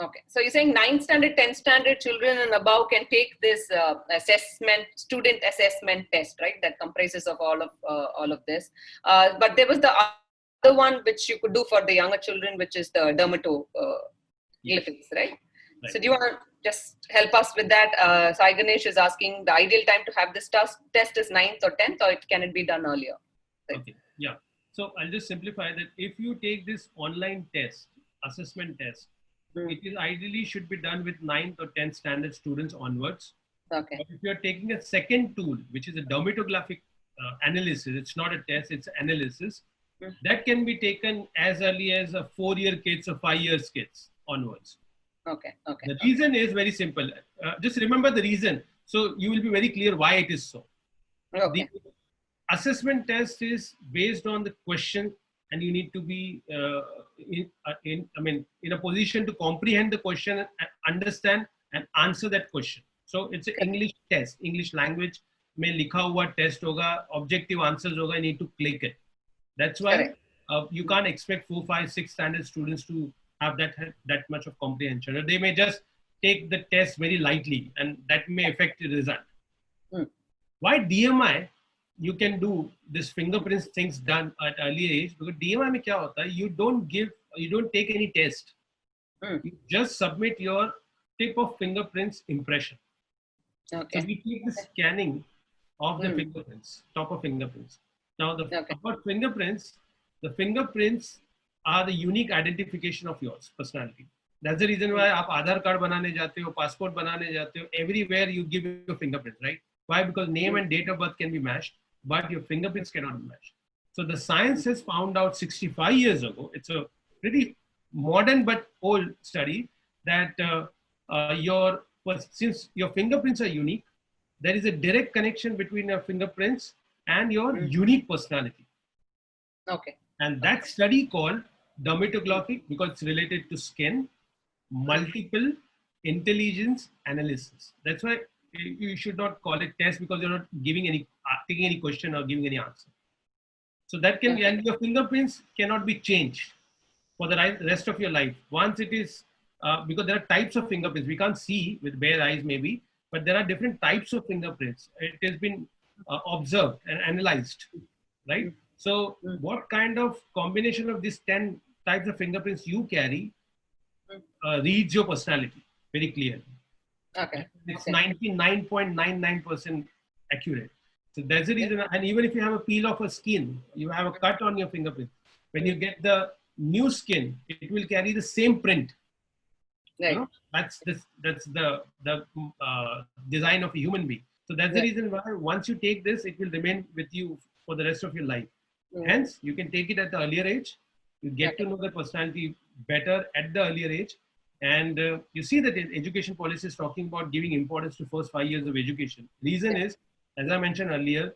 Okay. So you're saying 9th standard, 10th standard children and above can take this student assessment test, right? That comprises of all of this. But there was the other one which you could do for the younger children, which is the dermatoglyphics, right? So do you want to just help us with that? Sai Ganesh is asking the ideal time to have this test is 9th or 10th, or can it be done earlier? Right? Okay. Yeah. So I'll just simplify that. If you take this online test, assessment test, it is ideally should be done with 9th or 10th standard students onwards. Okay. But if you're taking a second tool, which is a dermatographic analysis, it's not a test, it's analysis, that can be taken as early as a 4-year kids or 5 years kids onwards. Okay. Okay. The reason is very simple. Just remember the reason. So you will be very clear why it is so. Okay. The assessment test is based on the question, and you need to be in a position to comprehend the question and understand and answer that question. So it's an English test, English language में लिखा हुआ test होगा, objective answers होगा, you need to click it. That's why you can't expect 4, 5, 6 standard students to have that much of comprehension. Or they may just take the test very lightly, and that may affect the result. Why DMI? You can do this fingerprints things done at early age, because DMI में क्या होता है? You don't take any test. You just submit your tip of fingerprints impression. Okay. So we keep the scanning of the fingerprints, top of fingerprints. Now about fingerprints, the fingerprints are the unique identification of yours personality. That's the reason why आप आधार card बनाने जाते हो, passport बनाने जाते हो, everywhere you give your fingerprints, right? Why? Because name and date of birth can be matched, but your fingerprints cannot be matched. So the science has found out 65 years ago, it's a pretty modern but old study, that since your fingerprints are unique, there is a direct connection between your fingerprints and your unique personality. Okay. And that study called dermatographic, because it's related to skin, multiple intelligence analysis. That's why you should not call it test, because you're not giving taking any question or giving any answer. So that can be, and your fingerprints cannot be changed for the rest of your life. Once it is, because there are types of fingerprints. We can't see with bare eyes maybe, but there are different types of fingerprints. It has been observed and analyzed, right? So what kind of combination of these 10 types of fingerprints you carry reads your personality very clearly. Okay. It's 99.99% accurate. So that's the reason. And even if you have a peel of a skin, you have a cut on your fingerprint. When you get the new skin, it will carry the same print. Right. You know? That's the design of a human being. So that's the reason why once you take this, it will remain with you for the rest of your life. Hence, you can take it at the earlier age. You get to know the personality better at the earlier age. And you see that education policy is talking about giving importance to first 5 years of education. Reason is, as I mentioned earlier,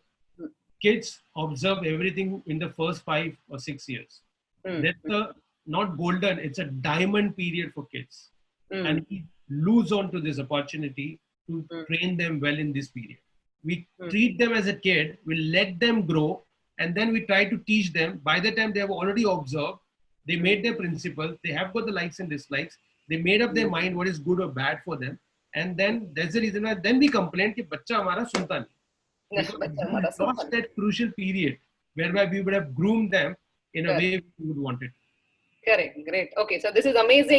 kids observe everything in the first 5 or 6 years. That's not golden, it's a diamond period for kids. And we lose on to this opportunity to train them well in this period. We treat them as a kid, we let them grow, and then we try to teach them. By the time they have already observed, they made their principles, they have got the likes and dislikes, they made up their mind what is good or bad for them. And then that's the reason why then we complain that bachcha hamara sunta nahi. We lost that crucial period whereby we would have groomed them in a way we would want it. Correct. Great. Okay. So this is amazing.